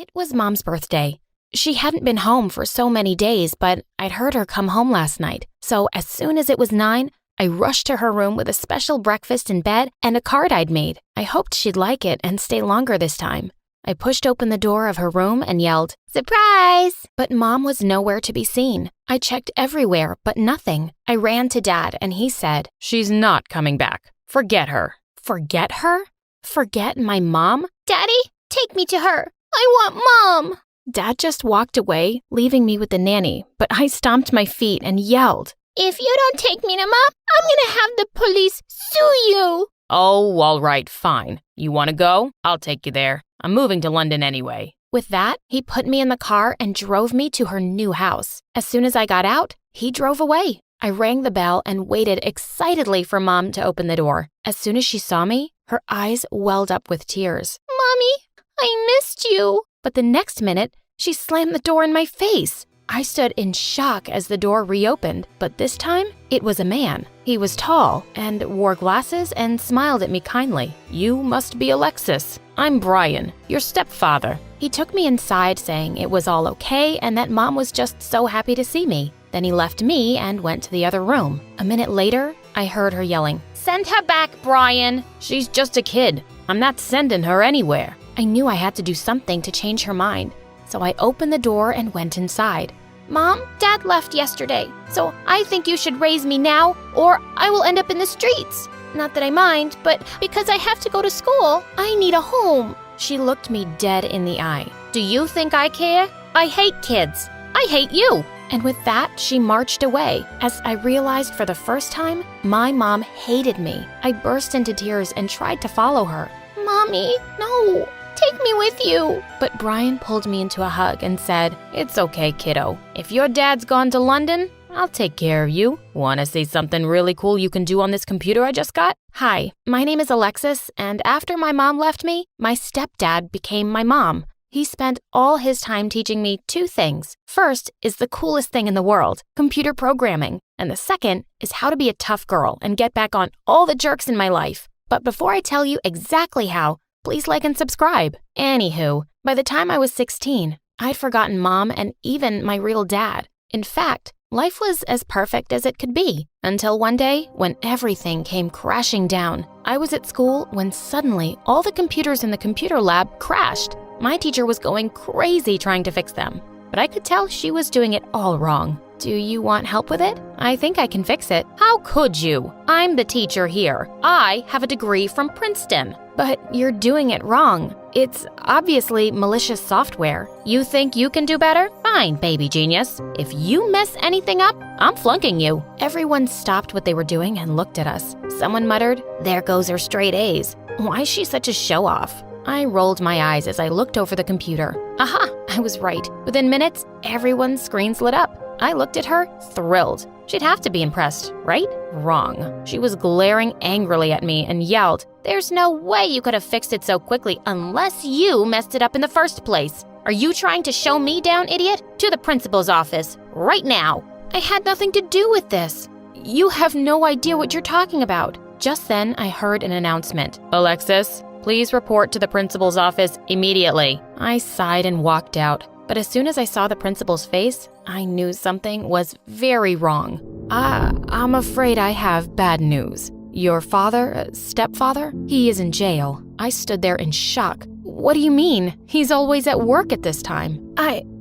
It was Mom's birthday. She hadn't been home for so many days, but I'd heard her come home last night. So as soon as it was 9, I rushed to her room with a special breakfast in bed and a card I'd made. I hoped she'd like it and stay longer this time. I pushed open the door of her room and yelled, "Surprise!" But Mom was nowhere to be seen. I checked everywhere, but nothing. I ran to Dad and he said, "She's not coming back. Forget her." Forget her? Forget my mom? Daddy, take me to her. I want Mom. Dad just walked away, leaving me with the nanny, but I stomped my feet and yelled, "If you don't take me to Mom, I'm gonna have the police sue you." Oh, all right, fine. You want to go? I'll take you there. I'm moving to London anyway. With that, he put me in the car and drove me to her new house. As soon as I got out, he drove away. I rang the bell and waited excitedly for Mom to open the door. As soon as she saw me, her eyes welled up with tears. "Mommy, I missed you." But the next minute, she slammed the door in my face. I stood in shock as the door reopened, but this time, it was a man. He was tall and wore glasses and smiled at me kindly. "You must be Alexis. I'm Brian, your stepfather." He took me inside saying it was all okay and that Mom was just so happy to see me. Then he left me and went to the other room. A minute later, I heard her yelling, "Send her back, Brian." "She's just a kid. I'm not sending her anywhere." I knew I had to do something to change her mind, so I opened the door and went inside. "Mom, Dad left yesterday, so I think you should raise me now or I will end up in the streets. Not that I mind, but because I have to go to school, I need a home." She looked me dead in the eye. "Do you think I care? I hate kids. I hate you." And with that, she marched away. As I realized for the first time, my mom hated me. I burst into tears and tried to follow her. "Mommy, no. Take me with you." But Brian pulled me into a hug and said, "It's okay, kiddo. If your dad's gone to London, I'll take care of you. Want to see something really cool you can do on this computer I just got?" "Hi, my name is Alexis, and after my mom left me, my stepdad became my mom. He spent all his time teaching me 2 things. First is the coolest thing in the world, computer programming. And the second is how to be a tough girl and get back on all the jerks in my life. But before I tell you exactly how, please like and subscribe." Anywho, by the time I was 16, I'd forgotten Mom and even my real dad. In fact, life was as perfect as it could be, until one day when everything came crashing down. I was at school when suddenly all the computers in the computer lab crashed. My teacher was going crazy trying to fix them, but I could tell she was doing it all wrong. Do you want help with it? I think I can fix it. "How could you? I'm the teacher here. I have a degree from Princeton." But you're doing it wrong. It's obviously malicious software. You think you can do better? Fine, baby genius. If you mess anything up, I'm flunking you. Everyone stopped what they were doing and looked at us. Someone muttered, "There goes her straight A's. Why is she such a show-off?" I rolled my eyes as I looked over the computer. Aha, I was right. Within minutes, everyone's screens lit up. I looked at her, thrilled. She'd have to be impressed, right? Wrong. She was glaring angrily at me and yelled, "There's no way you could have fixed it so quickly unless you messed it up in the first place. Are you trying to show me down, idiot? To the principal's office, right now." I had nothing to do with this. You have no idea what you're talking about. Just then, I heard an announcement. "Alexis, please report to the principal's office immediately." I sighed and walked out. But as soon as I saw the principal's face, I knew something was very wrong. I'm afraid I have bad news. Your father, stepfather, he is in jail. I stood there in shock. What do you mean? He's always at work at this time.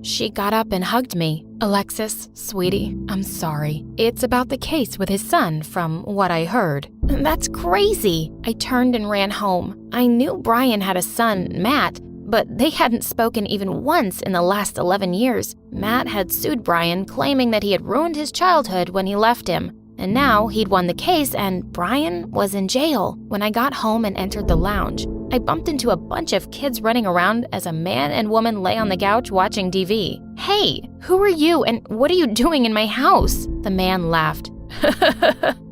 She got up and hugged me. "Alexis, sweetie, I'm sorry. It's about the case with his son, from what I heard." "That's crazy." I turned and ran home. I knew Brian had a son, Matt, but they hadn't spoken even once in the last 11 years. Matt had sued Brian, claiming that he had ruined his childhood when he left him. And now he'd won the case and Brian was in jail. When I got home and entered the lounge, I bumped into a bunch of kids running around as a man and woman lay on the couch watching TV. "Hey, who are you and what are you doing in my house?" The man laughed.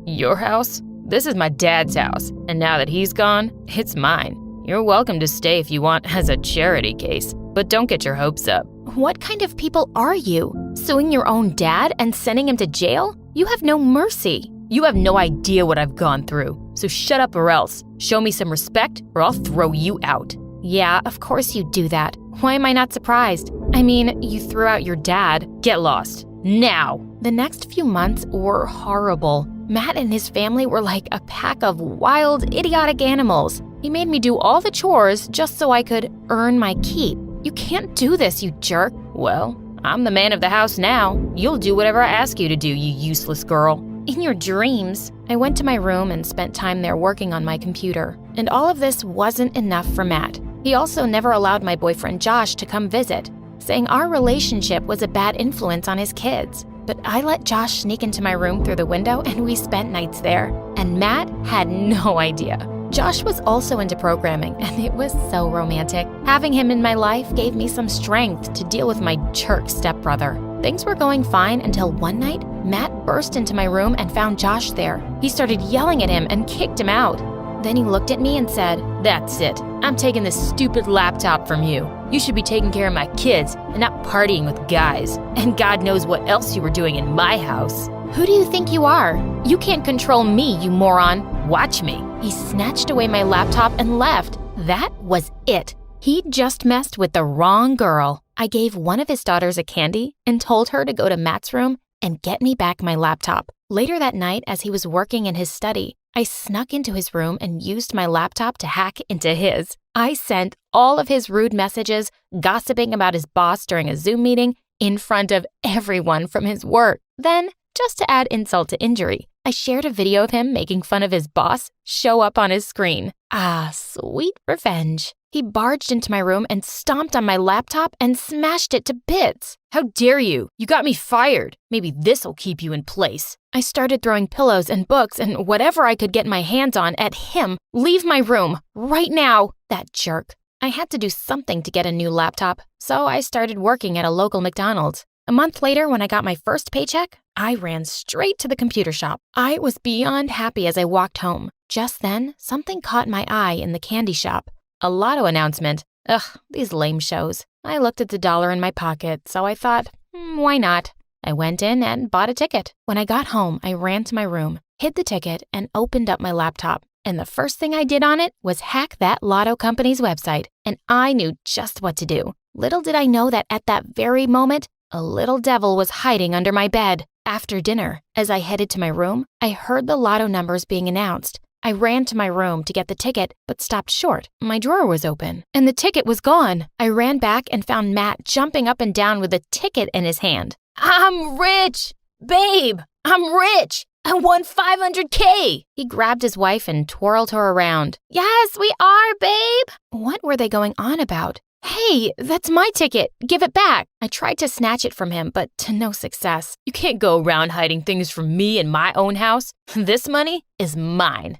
"Your house? This is my dad's house, and now that he's gone, it's mine. You're welcome to stay if you want as a charity case, but don't get your hopes up." What kind of people are you? Suing your own dad and sending him to jail? You have no mercy. You have no idea what I've gone through, so shut up or else. Show me some respect or I'll throw you out. Yeah, of course you'd do that. Why am I not surprised? I mean, you threw out your dad. Get lost. Now! The next few months were horrible. Matt and his family were like a pack of wild, idiotic animals. He made me do all the chores just so I could earn my keep. You can't do this, you jerk. Well, I'm the man of the house now. You'll do whatever I ask you to do, you useless girl. In your dreams. I went to my room and spent time there working on my computer. And all of this wasn't enough for Matt. He also never allowed my boyfriend Josh to come visit, saying our relationship was a bad influence on his kids. But I let Josh sneak into my room through the window and we spent nights there. And Matt had no idea. Josh was also into programming and it was so romantic. Having him in my life gave me some strength to deal with my jerk stepbrother. Things were going fine until one night, Matt burst into my room and found Josh there. He started yelling at him and kicked him out. Then he looked at me and said, "That's it. I'm taking this stupid laptop from you. You should be taking care of my kids and not partying with guys. And God knows what else you were doing in my house." "Who do you think you are? You can't control me, you moron." "Watch me." He snatched away my laptop and left. That was it. He'd just messed with the wrong girl. I gave one of his daughters a candy and told her to go to Matt's room and get me back my laptop. Later that night, as he was working in his study, I snuck into his room and used my laptop to hack into his. I sent all of his rude messages, gossiping about his boss during a Zoom meeting in front of everyone from his work. Then, just to add insult to injury, I shared a video of him making fun of his boss show up on his screen. Ah, sweet revenge. He barged into my room and stomped on my laptop and smashed it to bits. "How dare you? You got me fired. Maybe this'll keep you in place." I started throwing pillows and books and whatever I could get my hands on at him. "Leave my room, right now!" That jerk. I had to do something to get a new laptop, so I started working at a local McDonald's. A month later, when I got my first paycheck, I ran straight to the computer shop. I was beyond happy as I walked home. Just then, something caught my eye in the candy shop. A lotto announcement. Ugh, these lame shows. I looked at the dollar in my pocket, so I thought, why not? I went in and bought a ticket. When I got home, I ran to my room, hid the ticket, and opened up my laptop. And the first thing I did on it was hack that lotto company's website. And I knew just what to do. Little did I know that at that very moment, a little devil was hiding under my bed. After dinner, as I headed to my room, I heard the lotto numbers being announced. I ran to my room to get the ticket, but stopped short. My drawer was open, and the ticket was gone. I ran back and found Matt jumping up and down with a ticket in his hand. "I'm rich! Babe, I'm rich! I won $500K! He grabbed his wife and twirled her around. "Yes, we are, babe!" What were they going on about? "Hey, that's my ticket. Give it back." I tried to snatch it from him, but to no success. "You can't go around hiding things from me in my own house. This money is mine."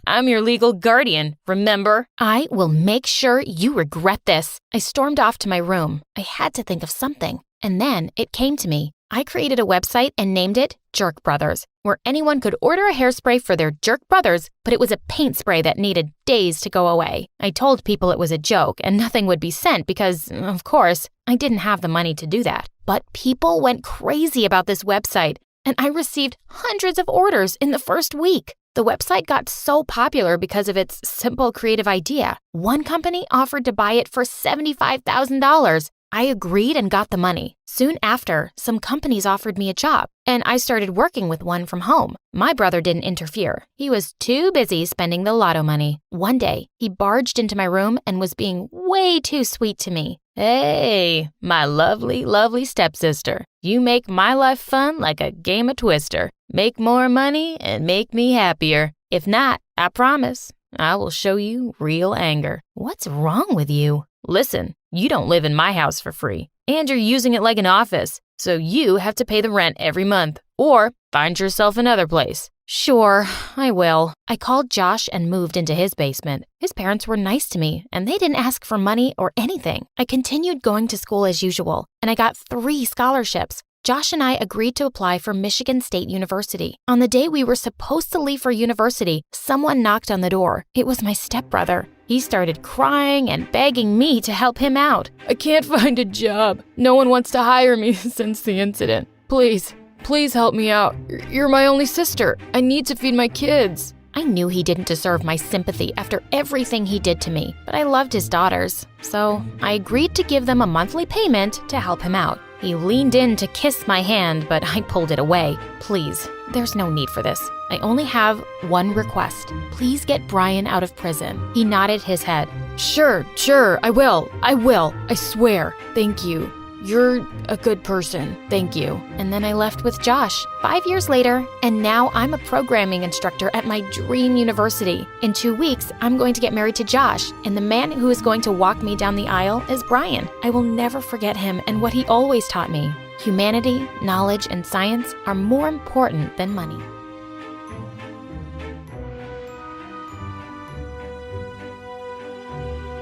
"I'm your legal guardian, remember?" "I will make sure you regret this." I stormed off to my room. I had to think of something. And then it came to me. I created a website and named it Jerk Brothers, where anyone could order a hairspray for their jerk brothers, but it was a paint spray that needed days to go away. I told people it was a joke and nothing would be sent because, of course, I didn't have the money to do that. But people went crazy about this website, and I received hundreds of orders in the first week. The website got so popular because of its simple creative idea. One company offered to buy it for $75,000. I agreed and got the money. Soon after, some companies offered me a job, and I started working with one from home. My brother didn't interfere. He was too busy spending the lotto money. One day, he barged into my room and was being way too sweet to me. "Hey, my lovely, lovely stepsister. You make my life fun like a game of Twister. Make more money and make me happier. If not, I promise, I will show you real anger." What's wrong with you? "Listen, you don't live in my house for free, and you're using it like an office, so you have to pay the rent every month, or find yourself another place." "Sure, I will." I called Josh and moved into his basement. His parents were nice to me, and they didn't ask for money or anything. I continued going to school as usual, and I got 3 scholarships. Josh and I agreed to apply for Michigan State University. On the day we were supposed to leave for university, someone knocked on the door. It was my stepbrother. He started crying and begging me to help him out. "I can't find a job. No one wants to hire me since the incident. Please help me out. You're my only sister. I need to feed my kids." I knew he didn't deserve my sympathy after everything he did to me, but I loved his daughters, so I agreed to give them a monthly payment to help him out. He leaned in to kiss my hand, but I pulled it away. Please, there's no need for this. I only have one request. Please get Brian out of prison. He nodded his head. Sure, I will. I swear. Thank you. You're a good person. Thank you. And then I left with Josh. 5 years later, and now I'm a programming instructor at my dream university. In 2 weeks, I'm going to get married to Josh, and the man who is going to walk me down the aisle is Brian. I will never forget him and what he always taught me. Humanity, knowledge, and science are more important than money.